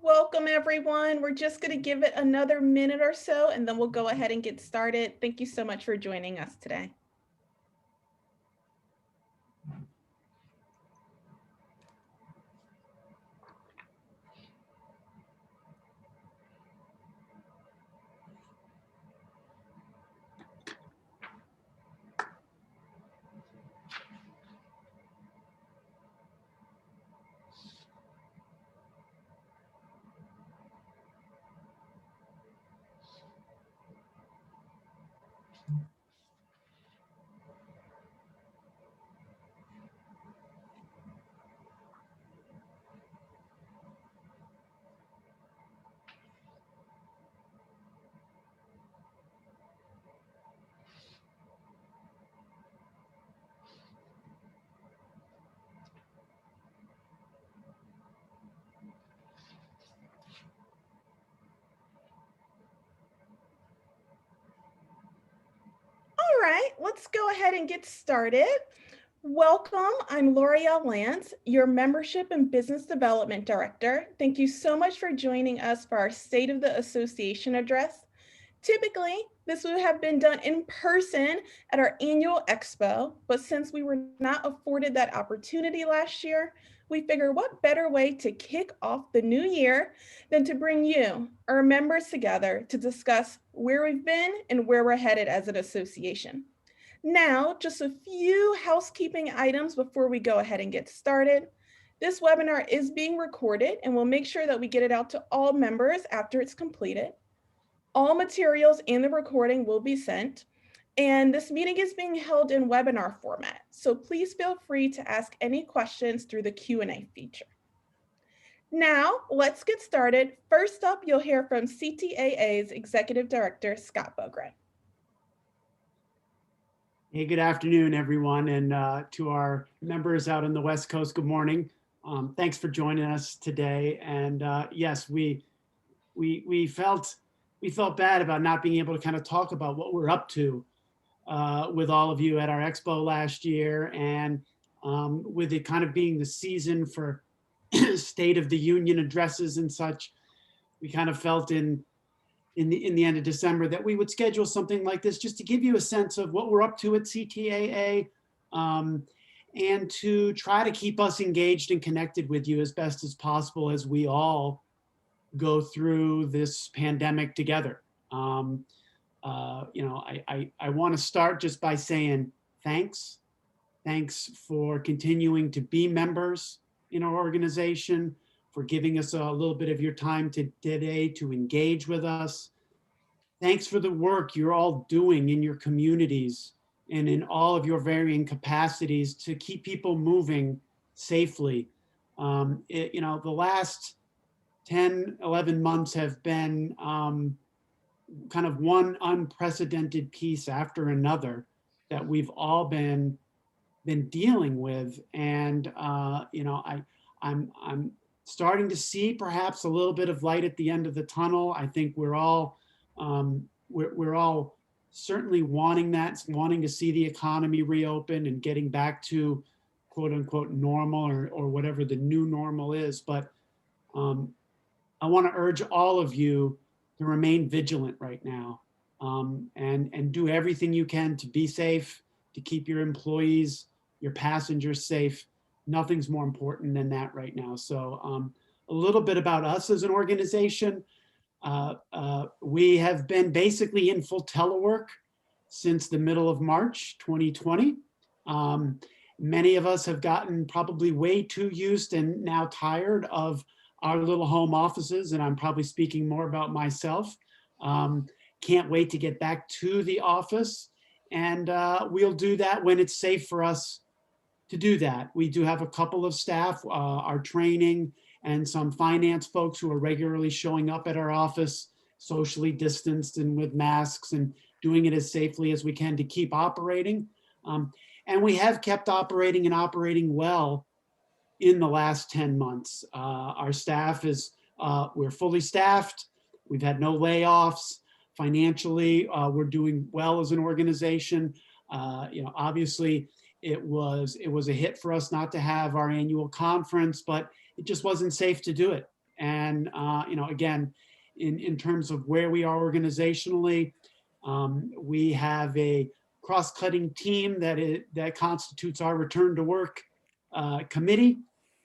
Welcome, everyone. We're just going to give it another minute or so, and then we'll go ahead and get started. Thank you so much for joining us today. All right, let's go ahead and get started. Welcome, I'm L'Oreal Lance, your Membership and Business Development Director. Thank you so much for joining us for our State of the Association address. Typically, this would have been done in person at our annual Expo, but since we were not afforded that opportunity last year, we figured what better way to kick off the new year than to bring you, our members, together to discuss where we've been and where we're headed as an association. Now, just a few housekeeping items before we go ahead and get started. This webinar is being recorded, and we'll make sure that we get it out to all members after it's completed. All materials and the recording will be sent, and this meeting is being held in webinar format, so please feel free to ask any questions through the Q&A feature. Now, let's get started. First up, you'll hear from CTAA's Executive Director, Scott Bogren. Hey, good afternoon, everyone, and to our members out on the West Coast, good morning. Thanks for joining us today. And yes, we felt bad about not being able to kind of talk about what we're up to with all of you at our Expo last year, and with it kind of being the season for State of the Union addresses and such. We kind of felt in the end of December that we would schedule something like this just to give you a sense of what we're up to at CTAA, and to try to keep us engaged and connected with you as best as possible as we all go through this pandemic together. You know, I want to start just by saying thanks. Thanks for continuing to be members in our organization, for giving us a little bit of your time today to engage with us. Thanks for the work you're all doing in your communities and in all of your varying capacities to keep people moving safely. You know, the last 10, 11 months have been kind of one unprecedented piece after another that we've all been dealing with. And, you know, I'm starting to see perhaps a little bit of light at the end of the tunnel. I think we're all certainly wanting to see the economy reopen and getting back to quote unquote normal or whatever the new normal is. But I want to urge all of you to remain vigilant right now, and do everything you can to be safe, to keep your employees, your passengers safe. Nothing's more important than that right now. So a little bit about us as an organization. We have been basically in full telework since the middle of March 2020. Many of us have gotten probably way too used and now tired of our little home offices, and I'm probably speaking more about myself. Can't wait to get back to the office, and we'll do that when it's safe for us to do that. We do have a couple of staff, our training and some finance folks who are regularly showing up at our office, socially distanced and with masks, and doing it as safely as we can to keep operating. And we have kept operating and operating well in the last 10 months. Our staff is, we're fully staffed. We've had no layoffs. Financially, we're doing well as an organization. You know, obviously, it was a hit for us not to have our annual conference, but it just wasn't safe to do it. And, again, in terms of where we are organizationally, we have a cross-cutting team that constitutes our return to work committee.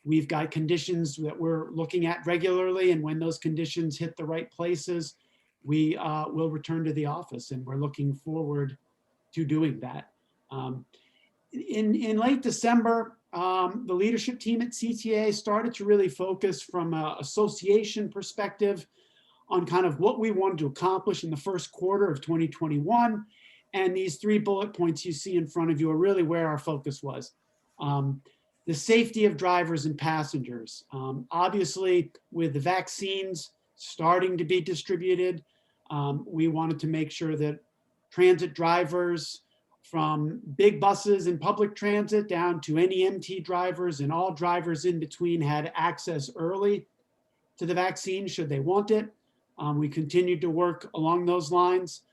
We've got conditions that we're looking at regularly, and when those conditions hit the right places, we will return to the office, and we're looking forward to doing that. In late December, the leadership team at CTAA started to really focus from an association perspective on kind of what we wanted to accomplish in the first quarter of 2021. And these 3 bullet points you see in front of you are really where our focus was. The safety of drivers and passengers. Obviously, with the vaccines starting to be distributed, we wanted to make sure that transit drivers, from big buses and public transit down to any MT drivers and all drivers in between, had access early to the vaccine should they want it. We continued to work along those lines.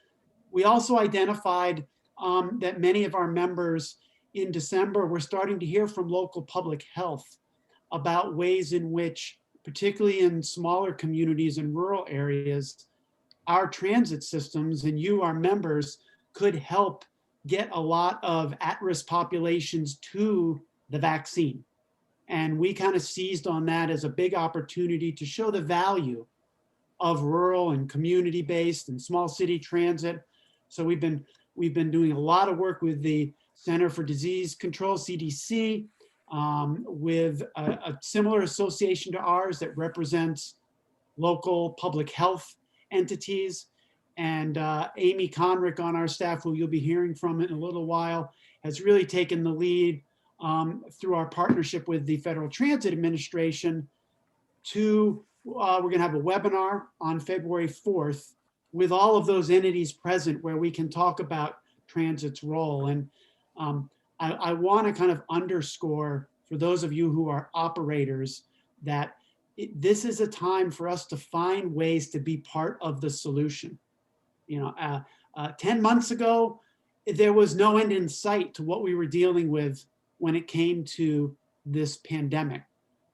We also identified that many of our members in December were starting to hear from local public health about ways in which, particularly in smaller communities and rural areas, our transit systems and you, our members, could help get a lot of at-risk populations to the vaccine. And we kind of seized on that as a big opportunity to show the value of rural and community-based and small city transit. So we've been doing a lot of work with the Center for Disease Control, CDC, with a similar association to ours that represents local public health entities. And Amy Conrick on our staff, who you'll be hearing from in a little while, has really taken the lead through our partnership with the Federal Transit Administration to, we're going to have a webinar on February 4th with all of those entities present where we can talk about transit's role. And I want to kind of underscore for those of you who are operators that this is a time for us to find ways to be part of the solution. 10 months ago, there was no end in sight to what we were dealing with when it came to this pandemic.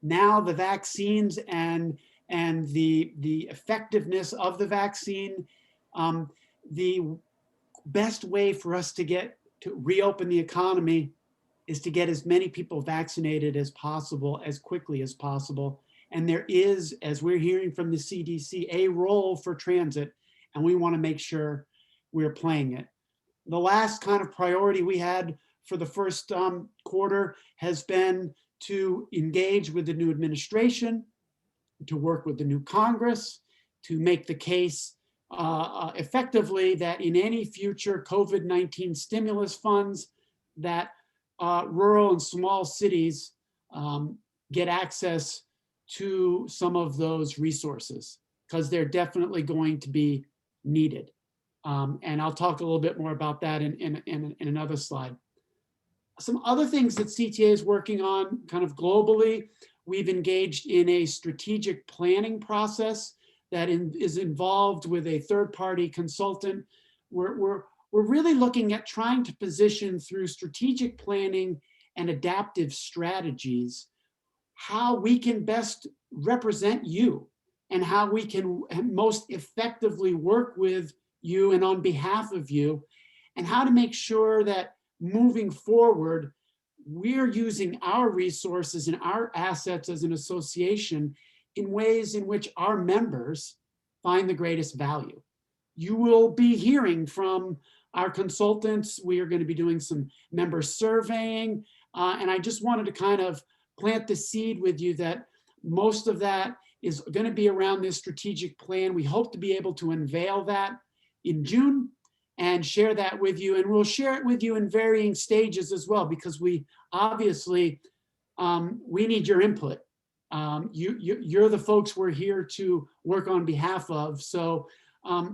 Now the vaccines and the effectiveness of the vaccine, the best way for us to reopen the economy is to get as many people vaccinated as possible, as quickly as possible. And there is, as we're hearing from the CDC, a role for transit, and we want to make sure we're playing it. The last kind of priority we had for the first quarter has been to engage with the new administration, to work with the new Congress, to make the case effectively that in any future COVID-19 stimulus funds, that rural and small cities get access to some of those resources, because they're definitely going to be needed. And I'll talk a little bit more about that in another slide. Some other things that CTA is working on kind of globally, we've engaged in a strategic planning process that is involved with a third-party consultant. We're really looking at trying to position through strategic planning and adaptive strategies how we can best represent you and how we can most effectively work with you and on behalf of you, and how to make sure that moving forward, we're using our resources and our assets as an association in ways in which our members find the greatest value. You will be hearing from our consultants. We are going to be doing some member surveying, and I just wanted to kind of plant the seed with you that most of that is going to be around this strategic plan. We hope to be able to unveil that in June and share that with you. And we'll share it with you in varying stages as well, because we obviously, we need your input. You're the folks we're here to work on behalf of. So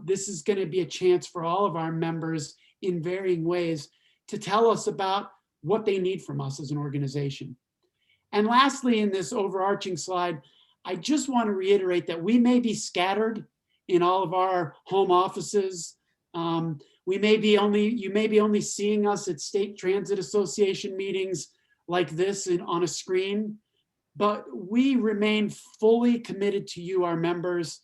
this is going to be a chance for all of our members in varying ways to tell us about what they need from us as an organization. And lastly, in this overarching slide, I just want to reiterate that we may be scattered in all of our home offices. You may be only seeing us at State Transit Association meetings like this on a screen, but we remain fully committed to you, our members.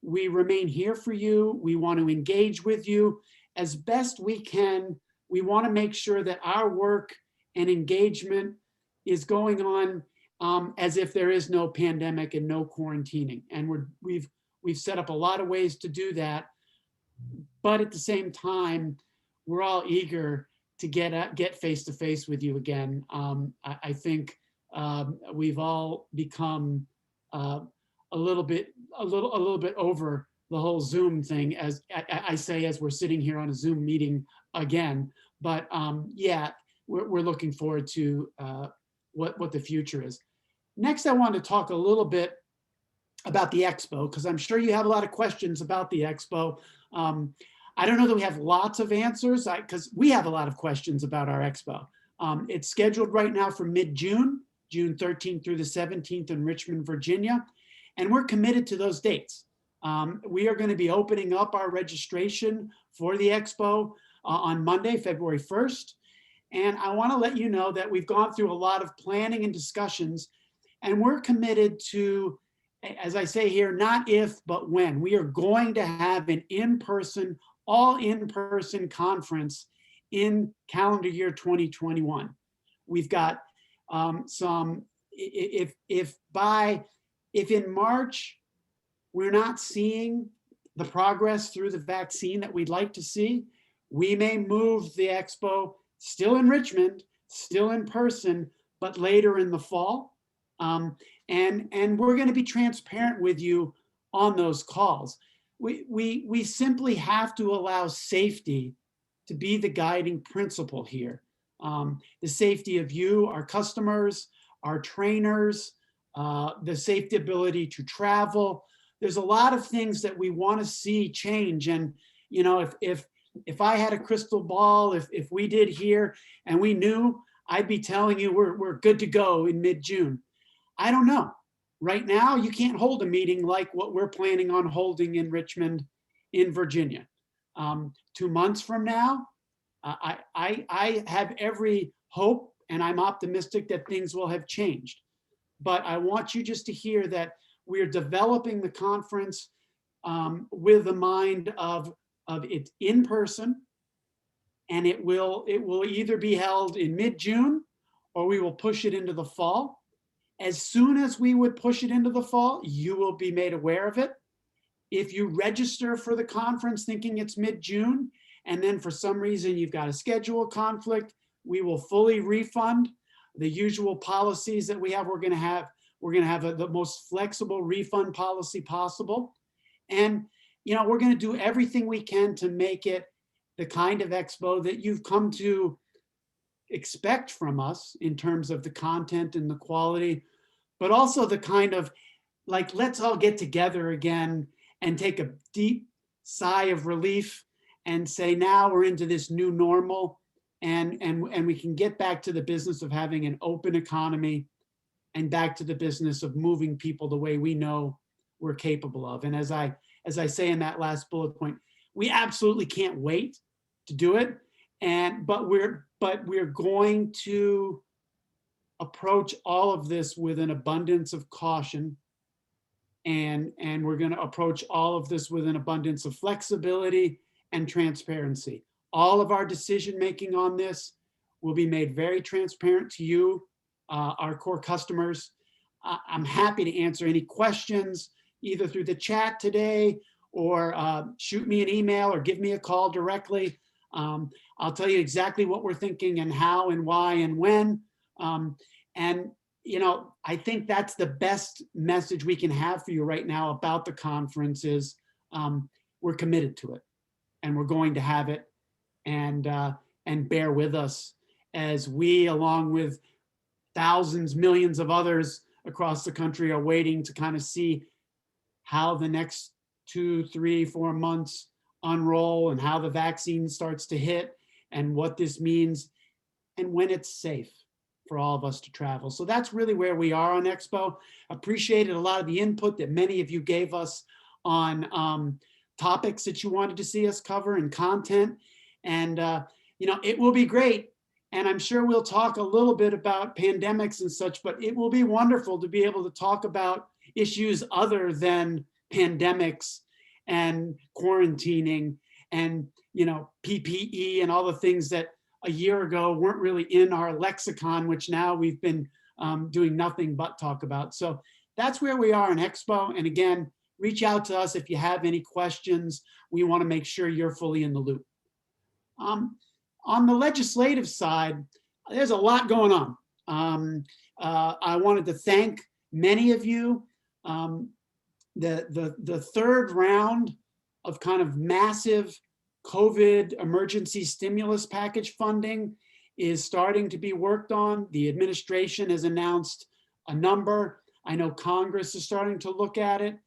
We remain here for you. We want to engage with you as best we can. We want to make sure that our work and engagement is going on as if there is no pandemic and no quarantining. And we've set up a lot of ways to do that. But at the same time, we're all eager to get face to face with you again. I think we've all become a little bit over the whole Zoom thing, as I say, as we're sitting here on a Zoom meeting again. But yeah, we're looking forward to what the future is. Next, I want to talk a little bit about the Expo, because I'm sure you have a lot of questions about the Expo. I don't know that we have lots of answers, because we have a lot of questions about our Expo. It's scheduled right now for mid-June, June 13th through the 17th in Richmond, Virginia, and we're committed to those dates. We are going to be opening up our registration for the Expo on Monday, February 1st. And I want to let you know that we've gone through a lot of planning and discussions, and we're committed to, as I say here, not if, but when. We are going to have an in-person, all in-person conference in calendar year 2021. We've got if in March we're not seeing the progress through the vaccine that we'd like to see, we may move the Expo still in Richmond, still in person, but later in the fall. And we're going to be transparent with you on those calls. We simply have to allow safety to be the guiding principle here. The safety of you, our customers, our trainers, the safety ability to travel. There's a lot of things that we want to see change. And, you know, if I had a crystal ball, if we did here and we knew, I'd be telling you we're good to go in mid-June. I don't know. Right now, you can't hold a meeting like what we're planning on holding in Richmond, in Virginia. 2 months from now, I have every hope, and I'm optimistic that things will have changed. But I want you just to hear that we're developing the conference with the mind of it in person, and it will either be held in mid-June or we will push it into the fall. As soon as we would push it into the fall, you will be made aware of it. If you register for the conference thinking it's mid-June, and then for some reason you've got a schedule conflict, we will fully refund. The usual policies that we have, we're going to have the most flexible refund policy possible. And, you know, we're going to do everything we can to make it the kind of expo that you've come to expect from us in terms of the content and the quality, but also the kind of, like, let's all get together again and take a deep sigh of relief and say, now we're into this new normal, and we can get back to the business of having an open economy and back to the business of moving people the way we know we're capable of. And as I say in that last bullet point, we absolutely can't wait to do it. But we're going to approach all of this with an abundance of caution, and we're going to approach all of this with an abundance of flexibility and transparency. All of our decision making on this will be made very transparent to you, our core customers. I'm happy to answer any questions either through the chat today, or shoot me an email or give me a call directly. I'll tell you exactly what we're thinking and how and why and when. And, you know, I think that's the best message we can have for you right now about the conference is we're committed to it, and we're going to have it, and bear with us as we, along with thousands, millions of others across the country, are waiting to kind of see how the next 2, 3, 4 months unroll, and how the vaccine starts to hit, and what this means, and when it's safe for all of us to travel. So that's really where we are on Expo. Appreciated a lot of the input that many of you gave us on topics that you wanted to see us cover and content. And, you know, it will be great And I'm sure we'll talk a little bit about pandemics and such, but it will be wonderful to be able to talk about issues other than pandemics and quarantining and, you know, PPE and all the things that a year ago weren't really in our lexicon, which now we've been doing nothing but talk about. So that's where we are in Expo. And again, reach out to us if you have any questions. We want to make sure you're fully in the loop. On the legislative side, there's a lot going on. I wanted to thank many of you. The third round of kind of massive COVID emergency stimulus package funding is starting to be worked on. The administration has announced a number. I know Congress is starting to look at it.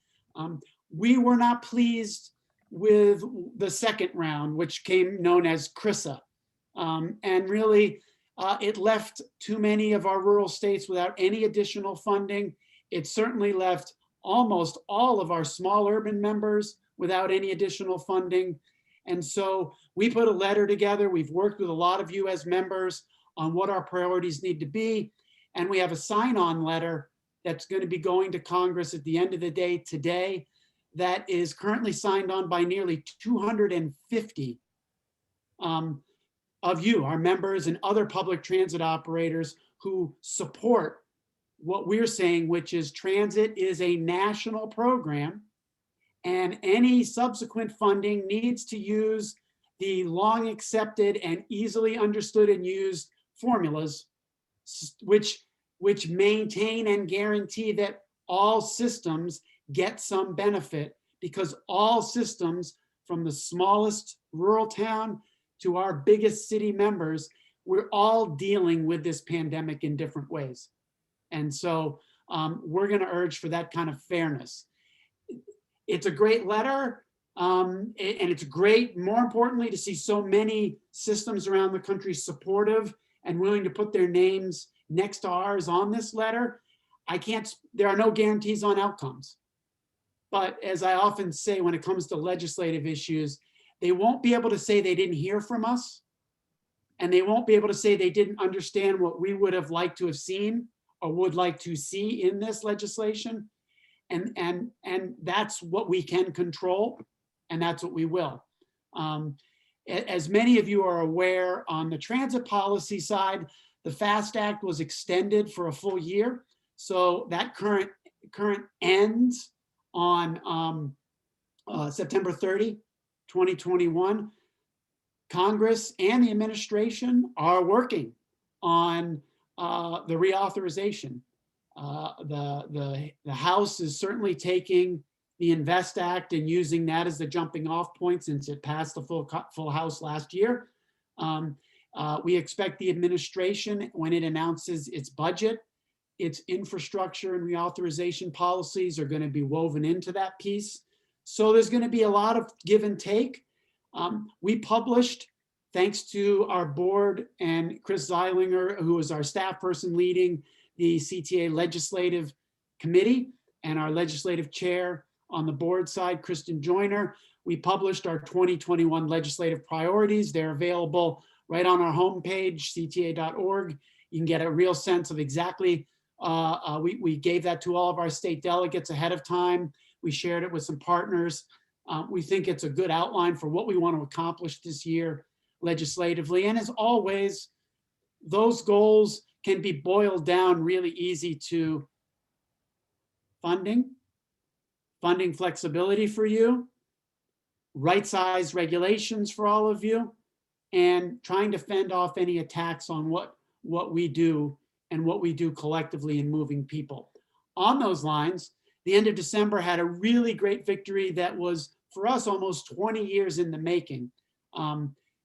We were not pleased with the second round, which came known as CRISA. And really, it left too many of our rural states without any additional funding. It certainly left almost all of our small urban members without any additional funding. And so we put a letter together. We've worked with a lot of you as members on what our priorities need to be. And we have a sign-on letter that's going to be going to Congress at the end of the day today that is currently signed on by nearly 250 of you, our members and other public transit operators who support what we're saying, which is transit is a national program and any subsequent funding needs to use the long accepted and easily understood and used formulas, which maintain and guarantee that all systems get some benefit, because all systems, from the smallest rural town to our biggest city members, we're all dealing with this pandemic in different ways. And so we're going to urge for that kind of fairness. It's a great letter, and it's great, more importantly, to see so many systems around the country supportive and willing to put their names next to ours on this letter. There are no guarantees on outcomes. But as I often say, when it comes to legislative issues, they won't be able to say they didn't hear from us, and they won't be able to say they didn't understand what we would have liked to have seen or would like to see in this legislation. And that's what we can control, and that's what we will. As many of you are aware, on the transit policy side, the FAST Act was extended for a full year. So that current ends on September 30, 2021. Congress and the administration are working on the reauthorization. The House is certainly taking the INVEST Act and using that as the jumping off point, since it passed the full House last year. We expect the administration, when it announces its budget, its infrastructure and reauthorization policies are going to be woven into that piece. So there's going to be a lot of give and take. We published, thanks to our board and Chris Zeilinger, who is our staff person leading the CTAA Legislative Committee, and our legislative chair on the board side, Kristen Joyner. We published our 2021 legislative priorities. They're available right on our homepage, ctaa.org. You can get a real sense of exactly, we gave that to all of our state delegates ahead of time. We shared it with some partners. We think it's a good outline for what we want to accomplish this year legislatively. And as always, those goals can be boiled down really easy to funding flexibility for you, right-sized regulations for all of you, and trying to fend off any attacks on what we do and what we do collectively in moving people. On those lines, the end of December had a really great victory that was, for us, almost 20 years in the making.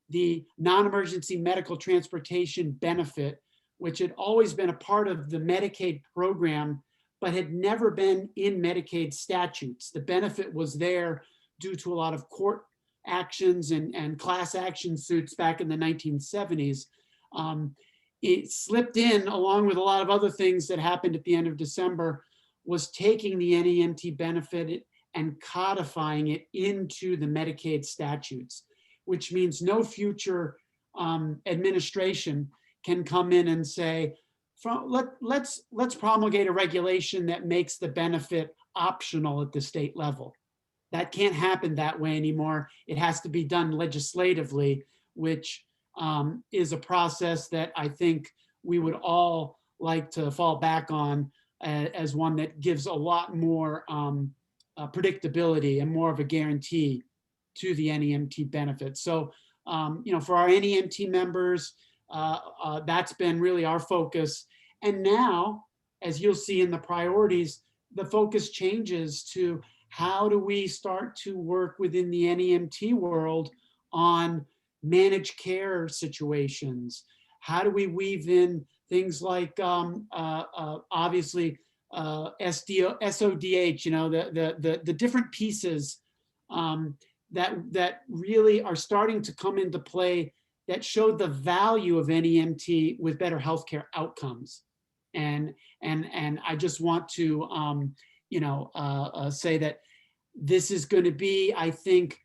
The non-emergency medical transportation benefit, which had always been a part of the Medicaid program, but had never been in Medicaid statutes. The benefit was there due to a lot of court actions and class action suits back in the 1970s. It slipped in, along with a lot of other things that happened at the end of December, was taking the NEMT benefit and codifying it into the Medicaid statutes, which means no future administration can come in and say, let's promulgate a regulation that makes the benefit optional at the state level. That can't happen that way anymore. It has to be done legislatively, which is a process that I think we would all like to fall back on as one that gives a lot more predictability and more of a guarantee to the NEMT benefits. So, for our NEMT members, that's been really our focus. And now, as you'll see in the priorities, the focus changes to how do we start to work within the NEMT world on managed care situations? How do we weave in things like obviously SODH, the different pieces that really are starting to come into play that show the value of NEMT with better healthcare outcomes. And I just want to say that this is going to be, I think,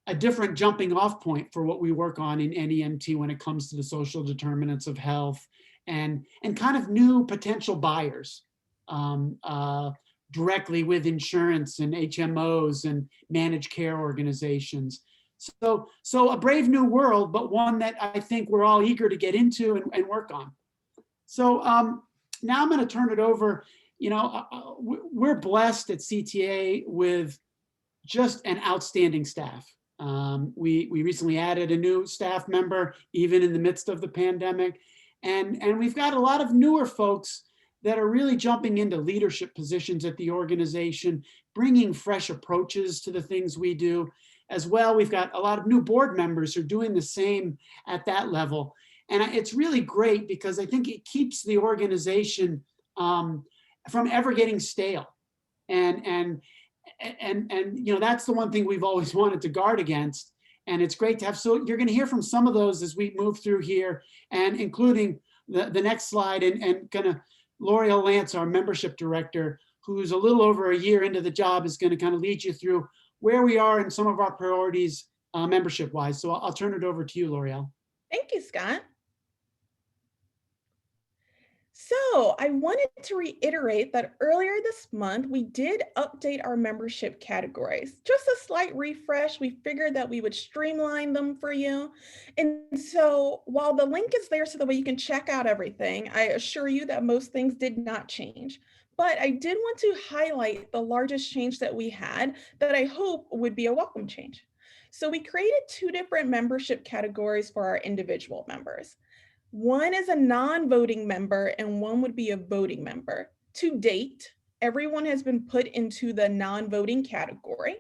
a different jumping off point for what we work on in NEMT when it comes to the social determinants of health and kind of new potential buyers directly with insurance and HMOs and managed care organizations. So a brave new world, but one that I think we're all eager to get into and work on. So now I'm going to turn it over. We're blessed at CTAA with just an outstanding staff. We recently added a new staff member, even in the midst of the pandemic. And we've got a lot of newer folks that are really jumping into leadership positions at the organization, bringing fresh approaches to the things we do. As well, we've got a lot of new board members who are doing the same at that level. And it's really great because I think it keeps the organization from ever getting stale. And that's the one thing we've always wanted to guard against. And it's great to have, so you're going to hear from some of those as we move through here, and including the next slide, and kind of L'Oreal Lance, our membership director, who's a little over a year into the job, is going to kind of lead you through where we are and some of our priorities membership wise. So I'll turn it over to you, L'Oreal. Thank you, Scott. So I wanted to reiterate that earlier this month, we did update our membership categories. Just a slight refresh. We figured that we would streamline them for you. And so while the link is there so that way you can check out everything, I assure you that most things did not change. But I did want to highlight the largest change that we had that I hope would be a welcome change. So we created two different membership categories for our individual members. One is a non-voting member and one would be a voting member. To date, everyone has been put into the non-voting category,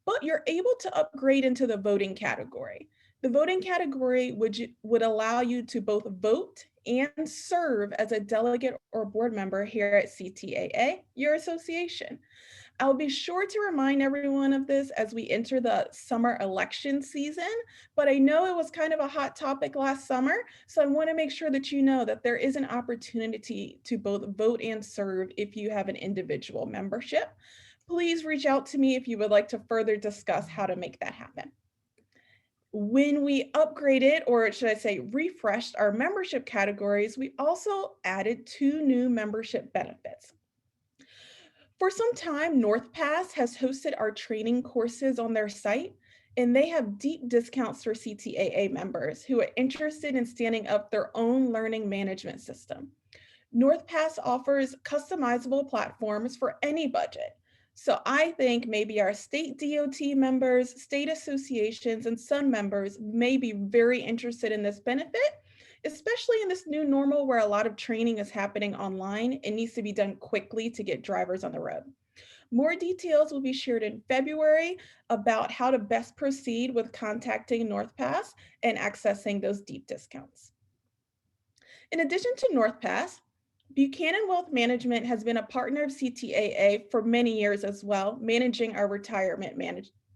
but you're able to upgrade into the voting category. The voting category would allow you to both vote and serve as a delegate or board member here at CTAA, your association. I'll be sure to remind everyone of this as we enter the summer election season, but I know it was kind of a hot topic last summer, so I want to make sure that you know that there is an opportunity to both vote and serve if you have an individual membership. Please reach out to me if you would like to further discuss how to make that happen. When we upgraded, or should I say refreshed our membership categories, we also added two new membership benefits. For some time, NorthPass has hosted our training courses on their site, and they have deep discounts for CTAA members who are interested in standing up their own learning management system. NorthPass offers customizable platforms for any budget. So I think maybe our state DOT members, state associations, and some members may be very interested in this benefit, especially in this new normal where a lot of training is happening online. It needs to be done quickly to get drivers on the road. More details will be shared in February about how to best proceed with contacting NorthPass and accessing those deep discounts. In addition to NorthPass, Buchanan Wealth Management has been a partner of CTAA for many years as well, managing our retirement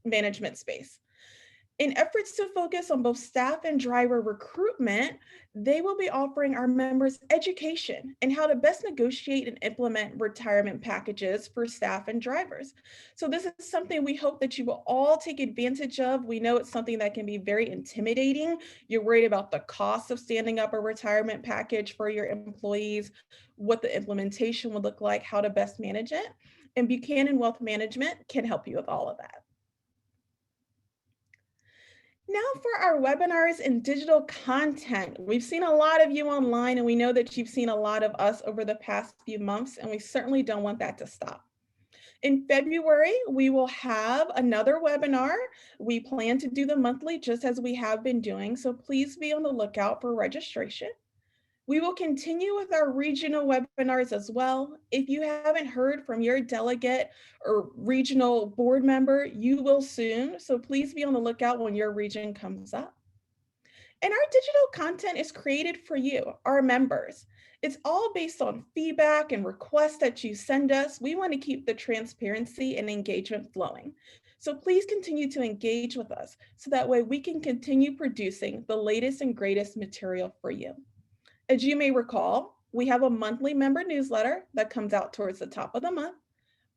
management space. In efforts to focus on both staff and driver recruitment, they will be offering our members education and how to best negotiate and implement retirement packages for staff and drivers. So, this is something we hope that you will all take advantage of. We know it's something that can be very intimidating. You're worried about the cost of standing up a retirement package for your employees, what the implementation would look like, how to best manage it. And Buchanan Wealth Management can help you with all of that. Now for our webinars and digital content. We've seen a lot of you online and we know that you've seen a lot of us over the past few months and we certainly don't want that to stop. In February, we will have another webinar. We plan to do them monthly just as we have been doing, so please be on the lookout for registration. We will continue with our regional webinars as well. If you haven't heard from your delegate or regional board member, you will soon. So please be on the lookout when your region comes up. And our digital content is created for you, our members. It's all based on feedback and requests that you send us. We want to keep the transparency and engagement flowing. So please continue to engage with us so that way we can continue producing the latest and greatest material for you. As you may recall, we have a monthly member newsletter that comes out towards the top of the month,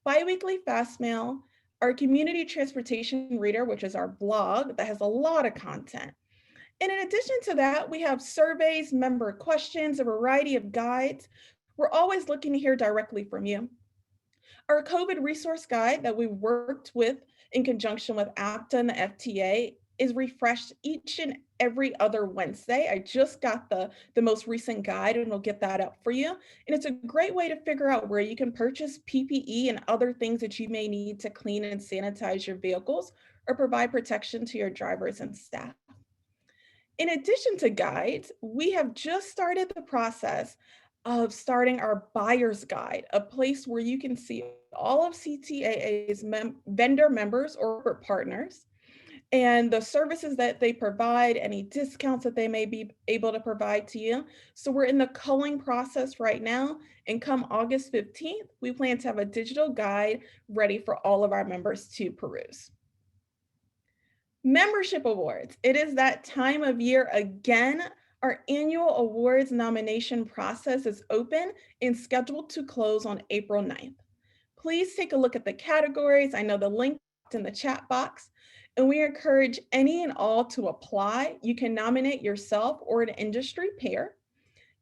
biweekly fast mail, our community transportation reader, which is our blog that has a lot of content. And in addition to that, we have surveys, member questions, a variety of guides. We're always looking to hear directly from you. Our COVID resource guide that we worked with in conjunction with APTA and the FTA is refreshed each and every other Wednesday. I just got the most recent guide and we'll get that up for you. And it's a great way to figure out where you can purchase PPE and other things that you may need to clean and sanitize your vehicles or provide protection to your drivers and staff. In addition to guides, we have just started the process of starting our buyer's guide, a place where you can see all of CTAA's vendor members or partners and the services that they provide, any discounts that they may be able to provide to you. So we're in the culling process right now. And come August 15th, we plan to have a digital guide ready for all of our members to peruse. Membership awards. It is that time of year again. Our annual awards nomination process is open and scheduled to close on April 9th. Please take a look at the categories. I know the link is in the chat box, and we encourage any and all to apply. You can nominate yourself or an industry peer.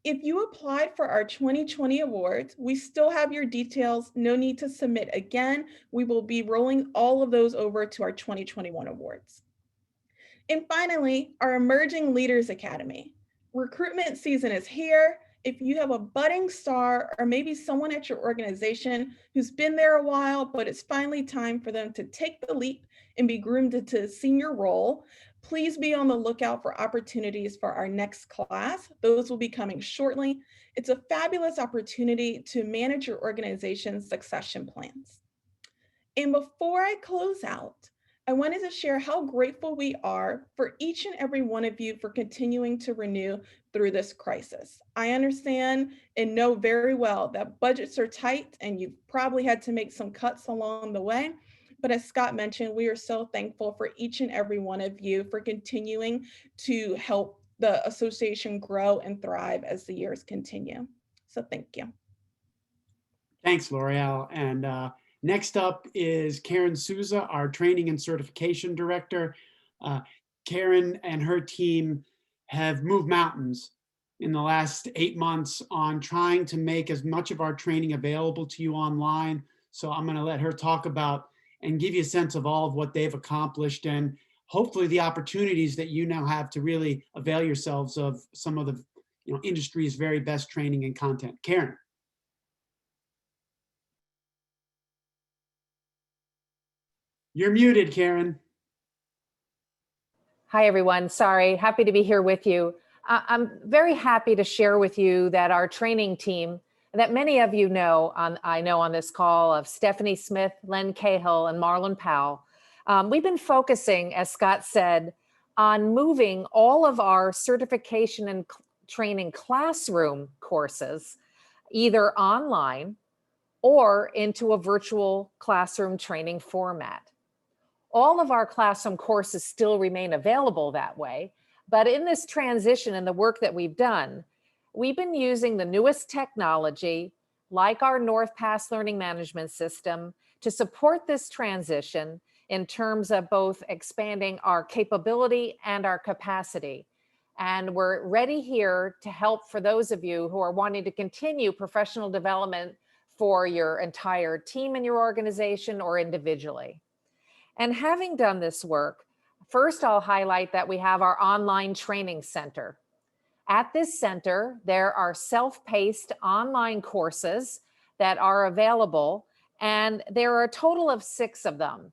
If you applied for our 2020 awards, we still have your details. No need to submit again. We will be rolling all of those over to our 2021 awards. And finally, our Emerging Leaders Academy. Recruitment season is here. If you have a budding star or maybe someone at your organization who's been there a while, but it's finally time for them to take the leap and be groomed into a senior role, please be on the lookout for opportunities for our next class. Those will be coming shortly. It's a fabulous opportunity to manage your organization's succession plans. And before I close out, I wanted to share how grateful we are for each and every one of you for continuing to renew through this crisis. I understand and know very well that budgets are tight and you've probably had to make some cuts along the way. But as Scott mentioned, we are so thankful for each and every one of you for continuing to help the association grow and thrive as the years continue. So thank you. Thanks, L'Oreal. And next up is Karen Souza, our Training and Certification Director. Karen and her team have moved mountains in the last 8 months on trying to make as much of our training available to you online. So I'm going to let her talk about and give you a sense of all of what they've accomplished and hopefully the opportunities that you now have to really avail yourselves of some of the industry's very best training and content. Karen. You're muted, Karen. Hi, everyone. Sorry, happy to be here with you. I'm very happy to share with you that our training team, that many of you know, I know on this call of Stephanie Smith, Len Cahill, and Marlon Powell, we've been focusing, as Scott said, on moving all of our certification and training classroom courses either online or into a virtual classroom training format. All of our classroom courses still remain available that way, but in this transition and the work that we've done, we've been using the newest technology, like our NorthPass learning management system, to support this transition in terms of both expanding our capability and our capacity. And we're ready here to help for those of you who are wanting to continue professional development for your entire team in your organization or individually. And having done this work, first I'll highlight that we have our online training center. At this center, there are self-paced online courses that are available, and there are a total of 6 of them.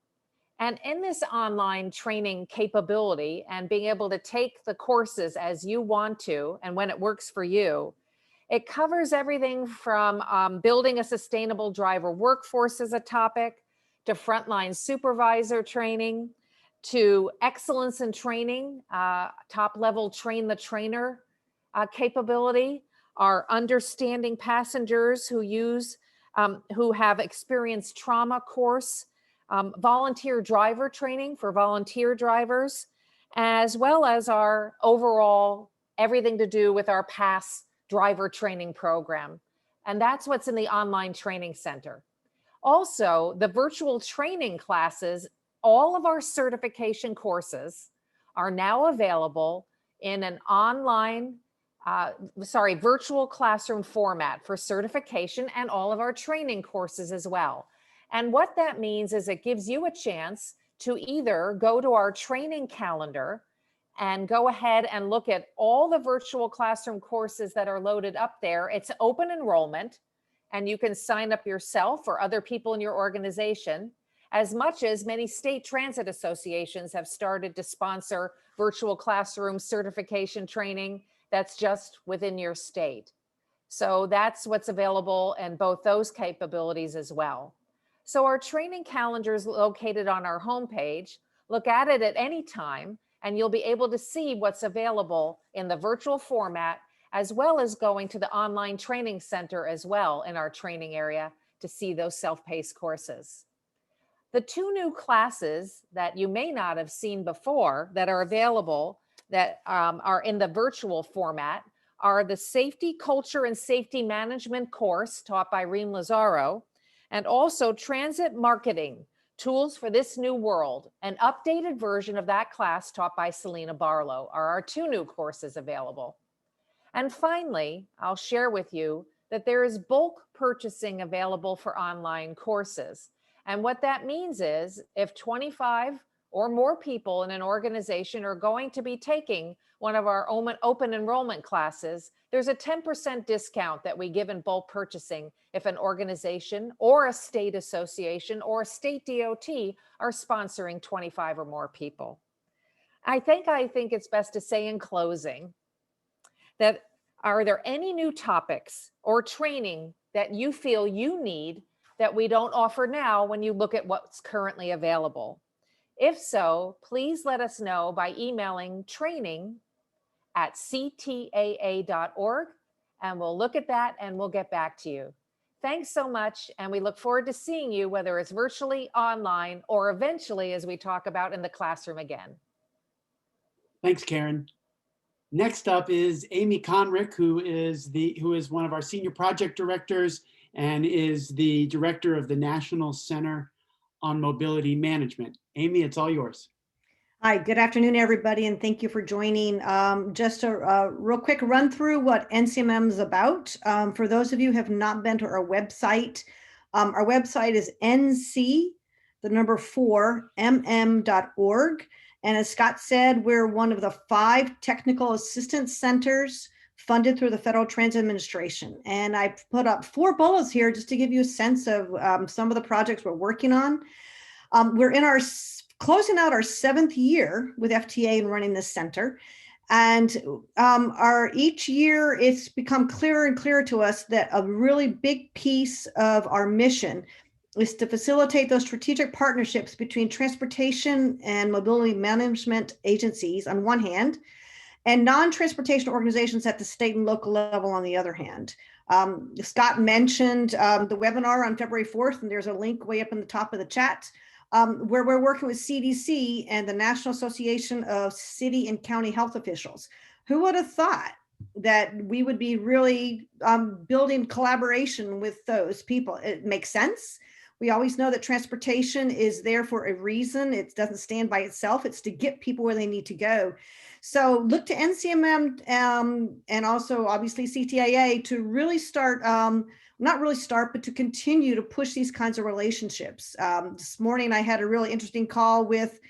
And in this online training capability and being able to take the courses as you want to and when it works for you, it covers everything from building a sustainable driver workforce as a topic, to frontline supervisor training, to excellence in training, top level train the trainer capability, our understanding passengers who have experienced trauma course, volunteer driver training for volunteer drivers, as well as our overall everything to do with our PASS driver training program. And that's what's in the online training center. Also, the virtual training classes, all of our certification courses are now available in an online, virtual classroom format for certification, and all of our training courses as well. And what that means is it gives you a chance to either go to our training calendar and go ahead and look at all the virtual classroom courses that are loaded up there. It's open enrollment, and you can sign up yourself or other people in your organization, as much as many state transit associations have started to sponsor virtual classroom certification training that's just within your state. So that's what's available in both those capabilities as well. So our training calendar is located on our homepage. Look at it at any time, and you'll be able to see what's available in the virtual format, as well as going to the online training center as well in our training area to see those self-paced courses. The 2 new classes that you may not have seen before that are available that are in the virtual format are the Safety Culture and Safety Management course taught by Reem Lazaro, and also Transit Marketing, Tools for This New World. An updated version of that class taught by Selena Barlow are our 2 new courses available. And finally, I'll share with you that there is bulk purchasing available for online courses. And what that means is if 25 or more people in an organization are going to be taking one of our open enrollment classes, there's a 10% discount that we give in bulk purchasing if an organization or a state association or a state DOT are sponsoring 25 or more people. I think it's best to say in closing that are there any new topics or training that you feel you need that we don't offer now when you look at what's currently available? If so, please let us know by emailing training@ctaa.org, and we'll look at that and we'll get back to you. Thanks so much, and we look forward to seeing you, whether it's virtually, online, or eventually, as we talk about, in the classroom again. Thanks, Karen. Next up is Amy Conrick, who is one of our senior project directors and is the director of the National Center on Mobility Management. Amy, it's all yours. Hi, good afternoon, everybody, and thank you for joining. Just a real quick run through what NCMM is about. For those of you who have not been to our website is nc4mm.org. And as Scott said, we're one of the 5 technical assistance centers funded through the Federal Transit Administration. And I put up 4 bullets here just to give you a sense of some of the projects we're working on. We're closing out our 7th year with FTA and running this center. And each year it's become clearer and clearer to us that a really big piece of our mission is to facilitate those strategic partnerships between transportation and mobility management agencies on one hand, and non-transportation organizations at the state and local level on the other hand. Scott mentioned the webinar on February 4th, and there's a link way up in the top of the chat. where we're working with CDC and the National Association of City and County Health Officials. Who would have thought that we would be really building collaboration with those people? It makes sense. We always know that transportation is there for a reason. It doesn't stand by itself. It's to get people where they need to go. So look to NCMM and also obviously CTAA to really start, not really start, but to continue to push these kinds of relationships. This morning I had a really interesting call with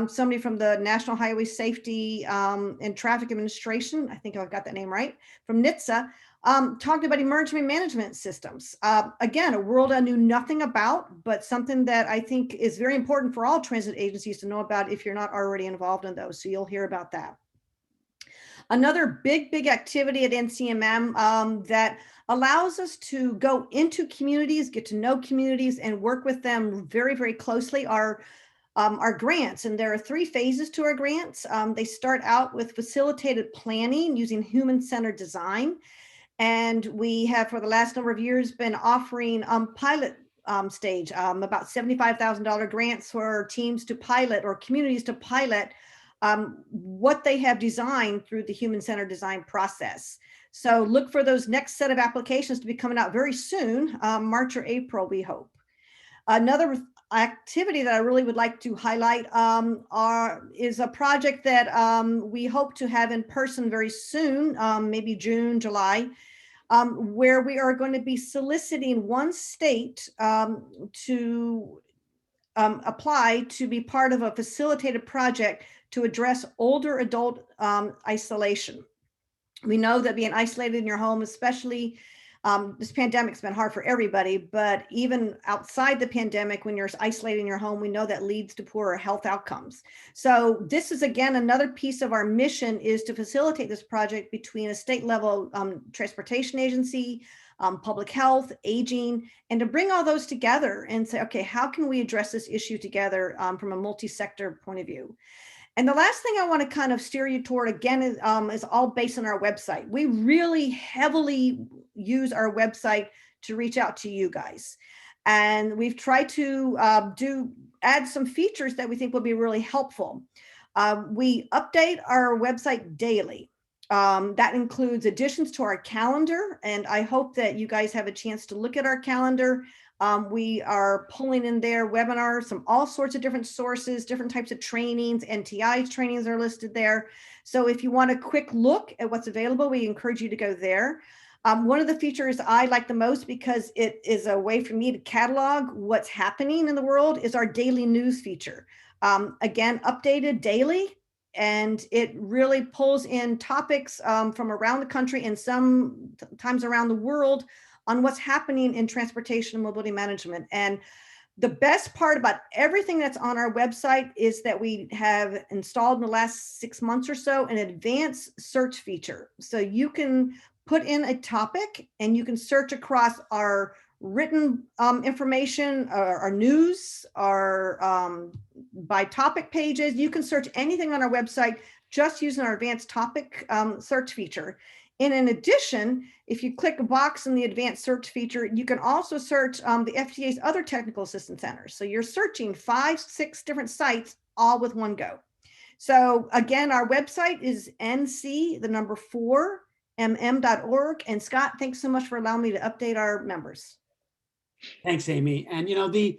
somebody from the National Highway Safety and Traffic Administration, I think I've got that name right, from NHTSA, talking about emergency management systems. Again, a world I knew nothing about, but something that I think is very important for all transit agencies to know about if you're not already involved in those. So you'll hear about that. Another big activity at NCMM that allows us to go into communities, get to know communities, and work with them very closely are our grants. And there are 3 phases to our grants. They start out with facilitated planning using human-centered design. And we have, for the last number of years, been offering pilot stage, about $75,000 grants for teams to pilot or communities to pilot what they have designed through the human-centered design process. So look for those next set of applications to be coming out very soon, March or April, we hope. Another activity that I really would like to highlight is a project that we hope to have in person very soon, maybe June, July, where we are going to be soliciting one state to apply to be part of a facilitated project to address older adult isolation. We know that being isolated in your home, especially this pandemic's been hard for everybody, but even outside the pandemic, when you're isolated in your home, we know that leads to poorer health outcomes. So this is, again, another piece of our mission is to facilitate this project between a state level transportation agency, public health, aging, and to bring all those together and say, okay, how can we address this issue together from a multi-sector point of view? And the last thing I want to kind of steer you toward, again, is all based on our website. We really heavily use our website to reach out to you guys. And we've tried to add some features that we think will be really helpful. We update our website daily. That includes additions to our calendar. And I hope that you guys have a chance to look at our calendar. We are pulling in there webinars from all sorts of different sources, different types of trainings, NTI trainings are listed there. So if you want a quick look at what's available, we encourage you to go there. One of the features I like the most, because it is a way for me to catalog what's happening in the world, is our daily news feature. Again, updated daily, and it really pulls in topics from around the country and sometimes around the world on what's happening in transportation and mobility management. And the best part about everything that's on our website is that we have installed in the last 6 months or so an advanced search feature. So you can put in a topic and you can search across our written information, our news, our by topic pages. You can search anything on our website just using our advanced topic search feature. And in addition, if you click a box in the advanced search feature, you can also search the FTA's other technical assistance centers. So you're searching 5, 6 different sites all with one go. So again, our website is nc4mm.org. And Scott, thanks so much for allowing me to update our members. Thanks, Amy. And the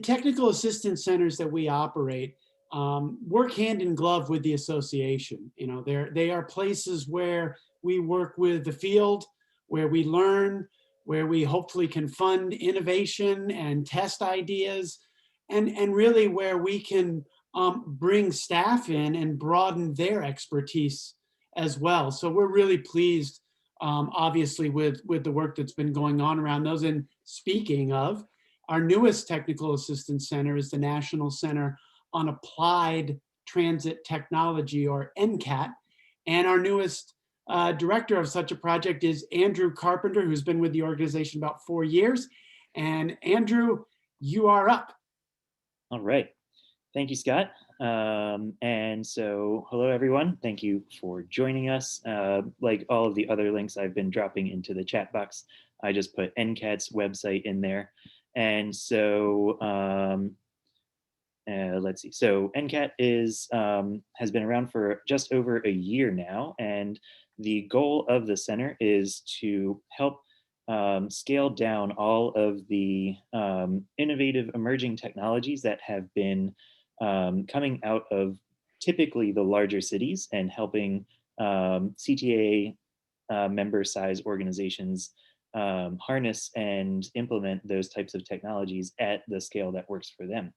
technical assistance centers that we operate work hand in glove with the association. They are places where we work with the field, where we learn, where we hopefully can fund innovation and test ideas, and really where we can bring staff in and broaden their expertise as well. So we're really pleased, obviously, with the work that's been going on around those. And speaking of, our newest technical assistance center is the National Center on Applied Transit Technology, or NCAT. And our newest director of such a project is Andrew Carpenter, who's been with the organization about 4 years. And Andrew, you are up. All right. Thank you, Scott. And so, hello, everyone. Thank you for joining us. Like all of the other links I've been dropping into the chat box, I just put NCAT's website in there. And so let's see. So NCAT has been around for just over a year now, and the goal of the center is to help scale down all of the innovative emerging technologies that have been coming out of typically the larger cities and helping CTAA member size organizations harness and implement those types of technologies at the scale that works for them.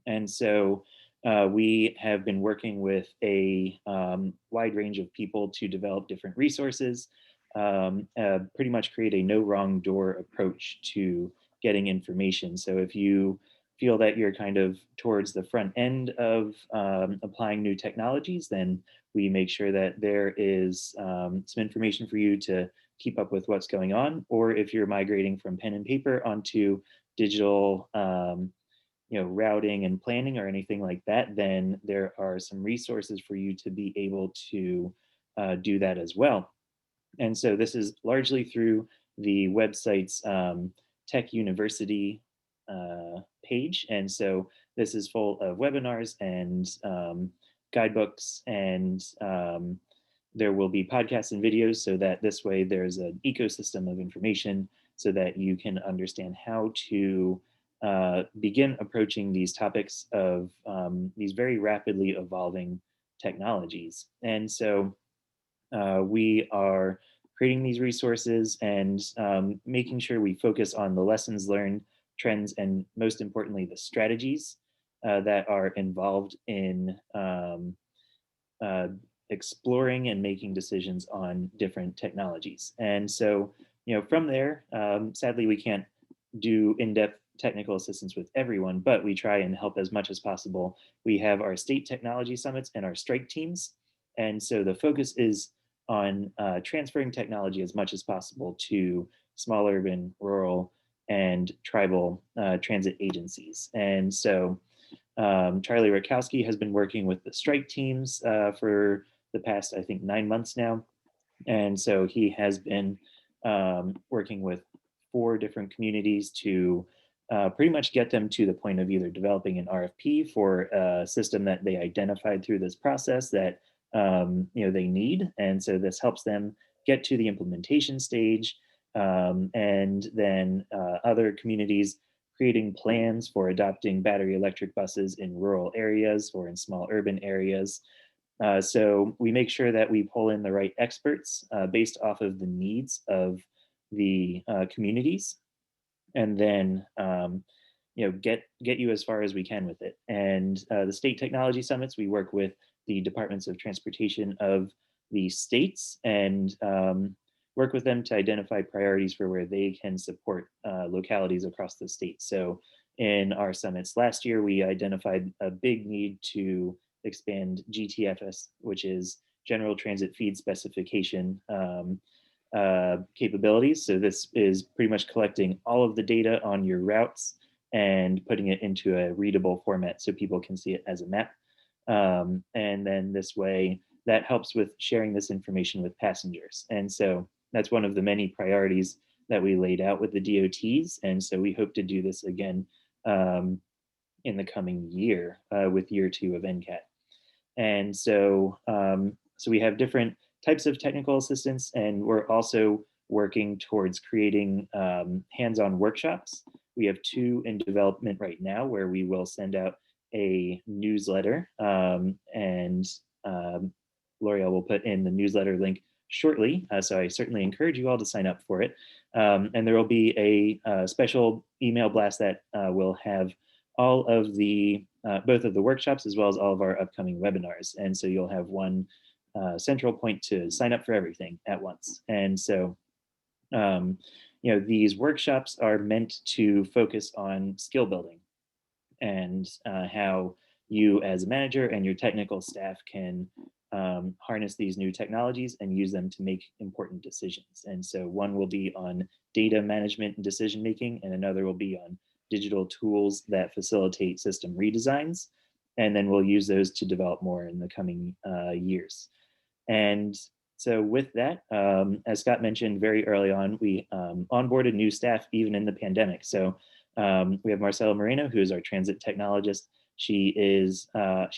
And so we have been working with a wide range of people to develop different resources, pretty much create a no wrong door approach to getting information. So if you feel that you're kind of towards the front end of applying new technologies, then we make sure that there is some information for you to keep up with what's going on. Or if you're migrating from pen and paper onto digital routing and planning or anything like that, then there are some resources for you to be able to do that as well. And so this is largely through the website's Tech University page. And so this is full of webinars and guidebooks, and there will be podcasts and videos, so that this way there's an ecosystem of information so that you can understand how to begin approaching these topics of these very rapidly evolving technologies. And so we are creating these resources and making sure we focus on the lessons learned, trends, and most importantly, the strategies that are involved in exploring and making decisions on different technologies. And so, from there, sadly, we can't do in-depth technical assistance with everyone, but we try and help as much as possible. We have our state technology summits and our strike teams. And so the focus is on transferring technology as much as possible to small urban, rural, and tribal transit agencies. And so Charlie Rakowski has been working with the strike teams for the past, I think, 9 months now. And so he has been working with 4 different communities to pretty much get them to the point of either developing an RFP for a system that they identified through this process that they need. And so this helps them get to the implementation stage, and then other communities creating plans for adopting battery electric buses in rural areas or in small urban areas. So we make sure that we pull in the right experts based off of the needs of the communities, and then get you as far as we can with it. And the state technology summits, we work with the departments of transportation of the states and work with them to identify priorities for where they can support localities across the state. So in our summits last year, we identified a big need to expand GTFS, which is General Transit Feed Specification capabilities. So this is pretty much collecting all of the data on your routes and putting it into a readable format so people can see it as a map. And then this way, that helps with sharing this information with passengers. And so that's one of the many priorities that we laid out with the DOTs. And so we hope to do this again in the coming year with year 2 of NCAT. And so, so we have different types of technical assistance, and we're also working towards creating hands-on workshops. We have 2 in development right now where we will send out a newsletter, and L'Oreal will put in the newsletter link shortly. So I certainly encourage you all to sign up for it. And there will be a special email blast that will have all of the, both of the workshops as well as all of our upcoming webinars. And so you'll have one central point to sign up for everything at once. And so, these workshops are meant to focus on skill building and how you as a manager and your technical staff can harness these new technologies and use them to make important decisions. And so one will be on data management and decision making, and another will be on digital tools that facilitate system redesigns. And then we'll use those to develop more in the coming years. And so with that, as Scott mentioned very early on, we onboarded new staff even in the pandemic. So we have Marcelo Moreno, who is our transit technologist, She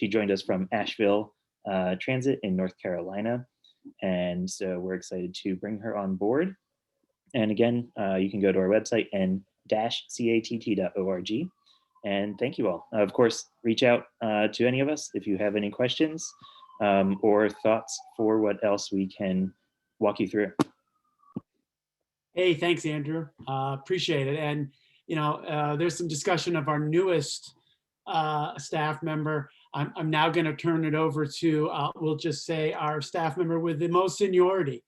joined us from Asheville Transit in North Carolina. And so we're excited to bring her on board. And again, you can go to our website, n-catt.org. And thank you all. Of course, reach out to any of us if you have any questions or thoughts for what else we can walk you through. Hey, thanks, Andrew. Appreciate it. And, there's some discussion of our newest staff member. I'm now going to turn it over to, we'll just say, our staff member with the most seniority,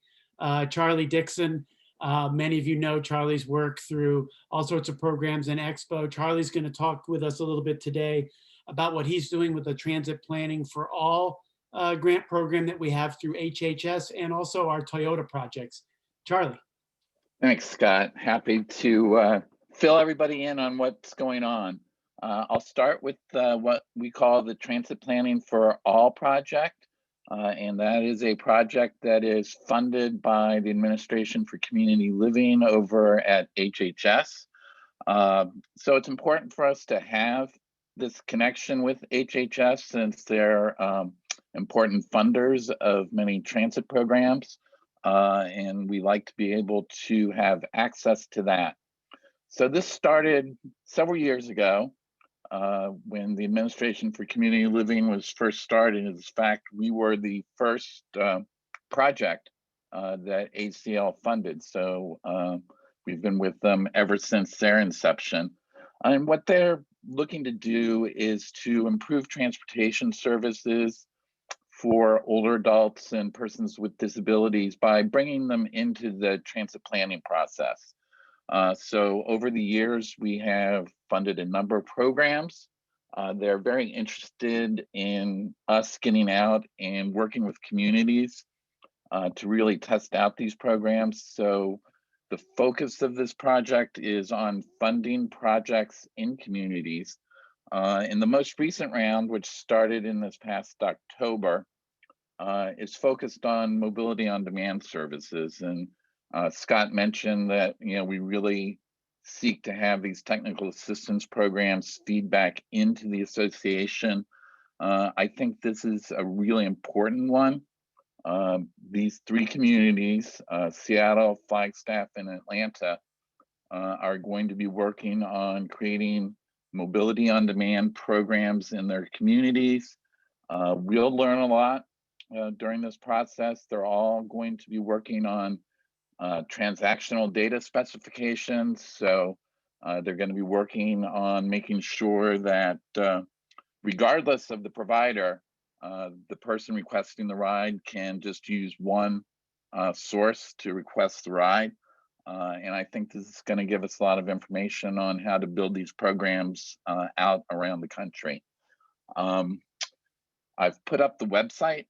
Charlie Dixon. Many of you know Charlie's work through all sorts of programs in Expo. Charlie's going to talk with us a little bit today about what he's doing with the transit planning for all grant program that we have through HHS and also our Toyota projects. Charlie. Thanks, Scott. Happy to fill everybody in on what's going on. I'll start with what we call the Transit Planning for All project. And that is a project that is funded by the Administration for Community Living over at HHS. So it's important for us to have this connection with HHS since they're important funders of many transit programs. And we like to be able to have access to that. So this started several years ago when the Administration for Community Living was first started. In fact, we were the first project that ACL funded. So we've been with them ever since their inception. And what they're looking to do is to improve transportation services for older adults and persons with disabilities by bringing them into the transit planning process. So over the years, we have funded a number of programs. They're very interested in us getting out and working with communities to really test out these programs. So the focus of this project is on funding projects in communities. In the most recent round, which started in this past October, is focused on mobility on demand services. And Scott mentioned that we really seek to have these technical assistance programs feedback into the association. I think this is a really important one. These three communities, Seattle, Flagstaff, and Atlanta, are going to be working on creating mobility on demand programs in their communities. We'll learn a lot during this process. They're all going to be working on transactional data specifications. So they're going to be working on making sure that regardless of the provider, the person requesting the ride can just use one source to request the ride. And I think this is going to give us a lot of information on how to build these programs out around the country. I've put up the website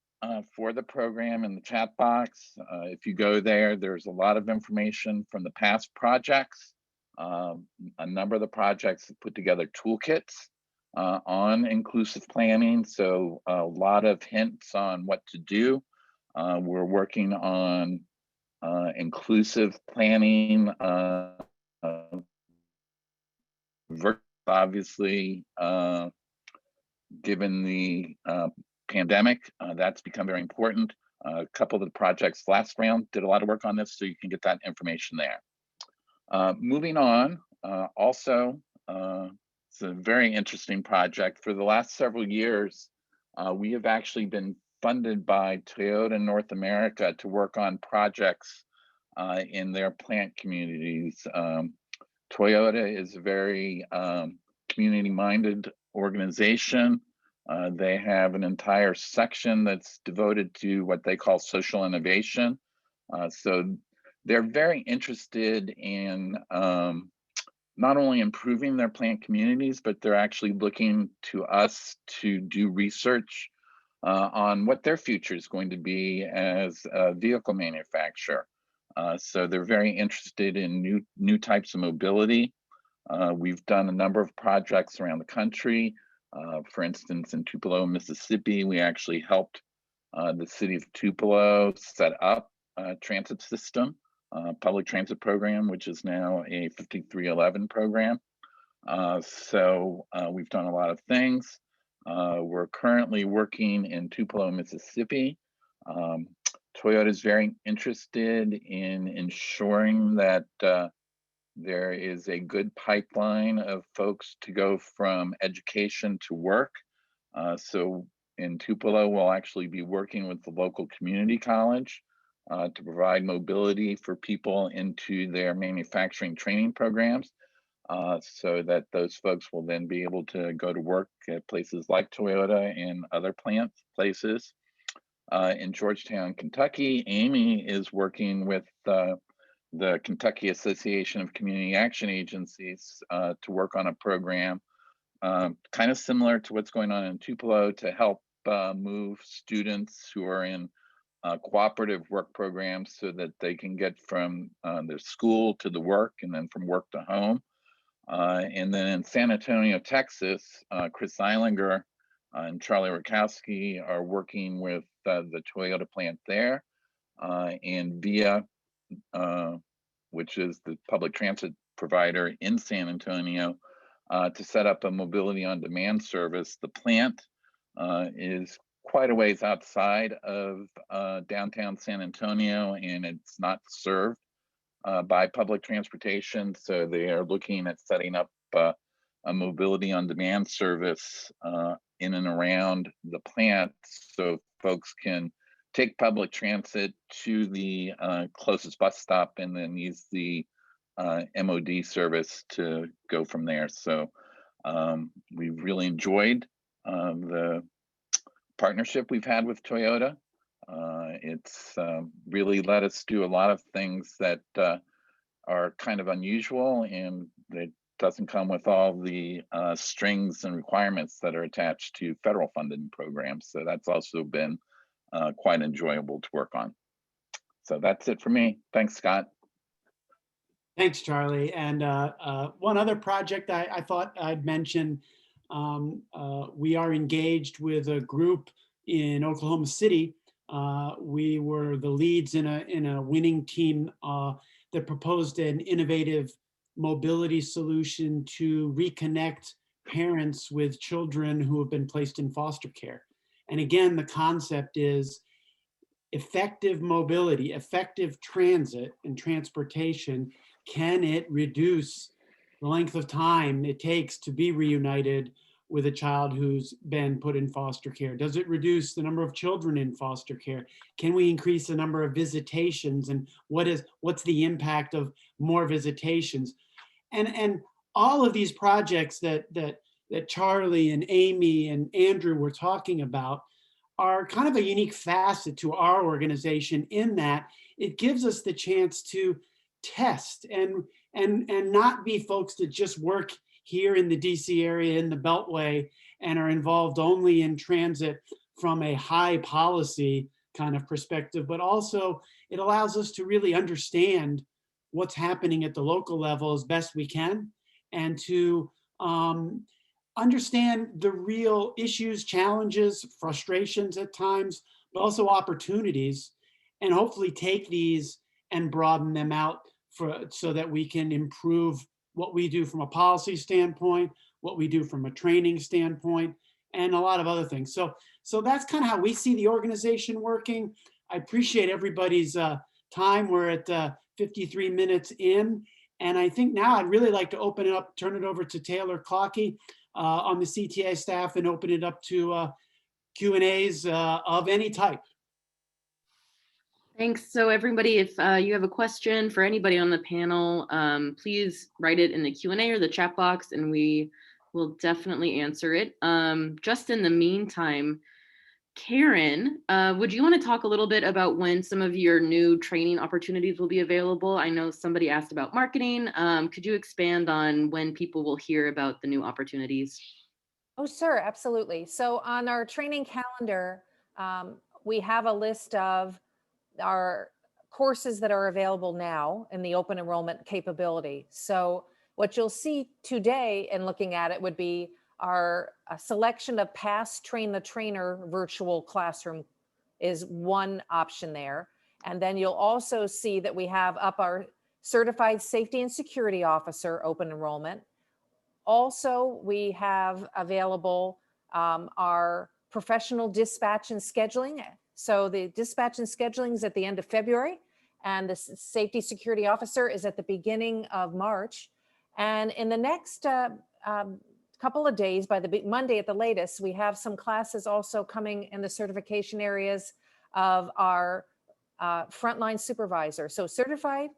for the program in the chat box. If you go there, there's a lot of information from the past projects. A number of the projects have put together toolkits on inclusive planning. So a lot of hints on what to do. We're working on inclusive planning, obviously, given the pandemic, that's become very important. A couple of the projects last round did a lot of work on this, so you can get that information there. Moving on, also, it's a very interesting project. For the last several years, we have actually been funded by Toyota North America to work on projects in their plant communities. Toyota is a very community-minded organization. They have an entire section that's devoted to what they call social innovation. So they're very interested in not only improving their plant communities, but they're actually looking to us to do research on what their future is going to be as a vehicle manufacturer. So they're very interested in new types of mobility. We've done a number of projects around the country. For instance, in Tupelo, Mississippi, we actually helped the city of Tupelo set up a transit system, public transit program, which is now a 5311 program. So we've done a lot of things. We're currently working in Tupelo, Mississippi. Um, Toyota is very interested in ensuring that there is a good pipeline of folks to go from education to work. So in Tupelo, we'll actually be working with the local community college to provide mobility for people into their manufacturing training programs, so that those folks will then be able to go to work at places like Toyota and other places. In Georgetown, Kentucky, Amy is working with the Kentucky Association of Community Action Agencies to work on a program kind of similar to what's going on in Tupelo to help move students who are in cooperative work programs so that they can get from their school to the work and then from work to home. And then in San Antonio, Texas, Chris Eilinger and Charlie Rakowski are working with the Toyota plant there, and VIA, which is the public transit provider in San Antonio, to set up a mobility on demand service. The plant is quite a ways outside of downtown San Antonio, and it's not served by public transportation. So they are looking at setting up a mobility on demand service in and around the plant so folks can take public transit to the closest bus stop and then use the MOD service to go from there. So we've really enjoyed the partnership we've had with Toyota. It's really let us do a lot of things that are kind of unusual, and it doesn't come with all the strings and requirements that are attached to federal funded programs. So that's also been quite enjoyable to work on. So that's it for me. Thanks, Scott. Thanks, Charlie. And one other project I thought I'd mention, we are engaged with a group in Oklahoma City. We were the leads in a winning team that proposed an innovative mobility solution to reconnect parents with children who have been placed in foster care. And again, the concept is effective mobility, effective transit and transportation. Can it reduce the length of time it takes to be reunited with a child who's been put in foster care? Does it reduce the number of children in foster care? Can we increase the number of visitations? And what's the impact of more visitations? And all of these projects that Charlie and Amy and Andrew were talking about are kind of a unique facet to our organization in that it gives us the chance to test and not be folks that just work here in the DC area in the Beltway and are involved only in transit from a high policy kind of perspective, but also it allows us to really understand what's happening at the local level as best we can, and to understand the real issues, challenges, frustrations at times, but also opportunities, and hopefully take these and broaden them out so that we can improve what we do from a policy standpoint, what we do from a training standpoint, and a lot of other things. So that's kind of how we see the organization working. I appreciate everybody's time. We're at 53 minutes in, and I think now I'd really like to open it up, turn it over to Taylor Clockey on the CTA staff, and open it up to Q&As of any type. Thanks. So everybody, if you have a question for anybody on the panel, please write it in the Q&A or the chat box, and we will definitely answer it. Just in the meantime, Karen, would you want to talk a little bit about when some of your new training opportunities will be available? I know somebody asked about marketing. Could you expand on when people will hear about the new opportunities? Oh, sure, absolutely. So on our training calendar, we have a list of our courses that are available now in the open enrollment capability. So what you'll see today in looking at it would be our selection of past Train the Trainer virtual classroom is one option there. And then you'll also see that we have up our Certified Safety and Security Officer open enrollment. Also, we have available our professional dispatch and scheduling. So the dispatch and scheduling is at the end of February, and the safety security officer is at the beginning of March. And in the next couple of days, by the Monday at the latest, we have some classes also coming in the certification areas of our frontline supervisor. So certified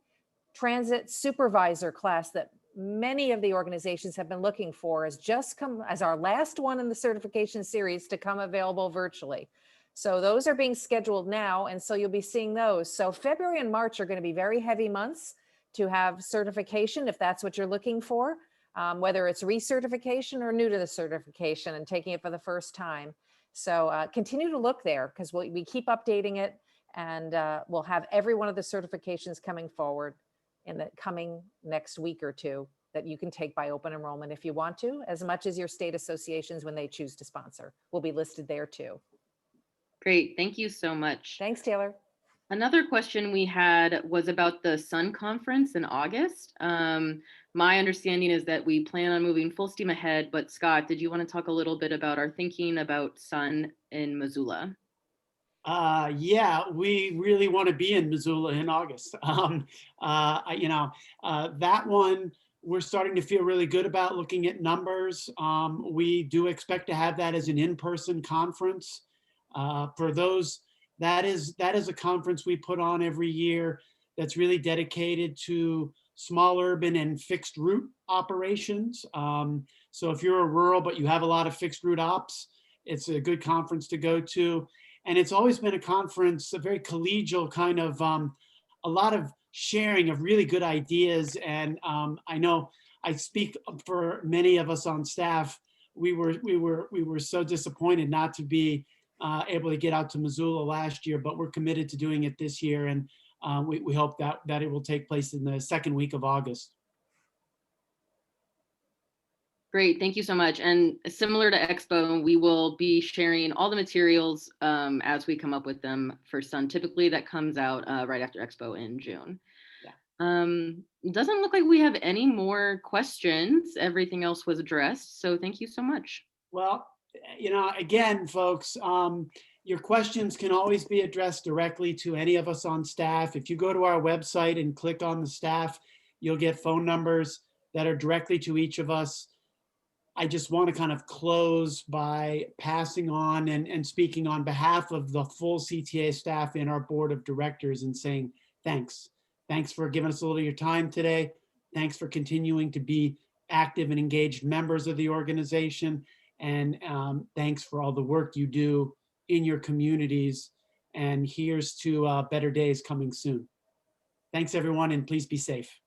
transit supervisor class that many of the organizations have been looking for has just come as our last one in the certification series to come available virtually. So those are being scheduled now, and so you'll be seeing those. So February and March are going to be very heavy months to have certification if that's what you're looking for, whether it's recertification or new to the certification and taking it for the first time. So continue to look there because we keep updating it, and we'll have every one of the certifications coming forward in the coming next week or two that you can take by open enrollment if you want to, as much as your state associations when they choose to sponsor will be listed there too. Great, thank you so much. Thanks, Taylor. Another question we had was about the Sun Conference in August. My understanding is that we plan on moving full steam ahead, but Scott, did you want to talk a little bit about our thinking about Sun in Missoula? Yeah, we really want to be in Missoula in August. That one, we're starting to feel really good about looking at numbers. We do expect to have that as an in-person conference. For those, that is a conference we put on every year that's really dedicated to small urban and fixed route operations. So if you're a rural, but you have a lot of fixed route ops, it's a good conference to go to. And it's always been a conference, a very collegial kind of, a lot of sharing of really good ideas. And I know I speak for many of us on staff. We were so disappointed not to be able to get out to Missoula last year, but we're committed to doing it this year. And we hope that it will take place in the second week of August. Great, thank you so much. And similar to Expo, we will be sharing all the materials as we come up with them for Sun. Typically that comes out right after Expo in June. Yeah. It doesn't look like we have any more questions. Everything else was addressed. So thank you so much. Well, again, folks, your questions can always be addressed directly to any of us on staff. If you go to our website and click on the staff, you'll get phone numbers that are directly to each of us. I just want to kind of close by passing on and speaking on behalf of the full CTAA staff and our board of directors and saying thanks. Thanks for giving us a little of your time today. Thanks for continuing to be active and engaged members of the organization. And thanks for all the work you do in your communities. And here's to better days coming soon. Thanks, everyone, and please be safe.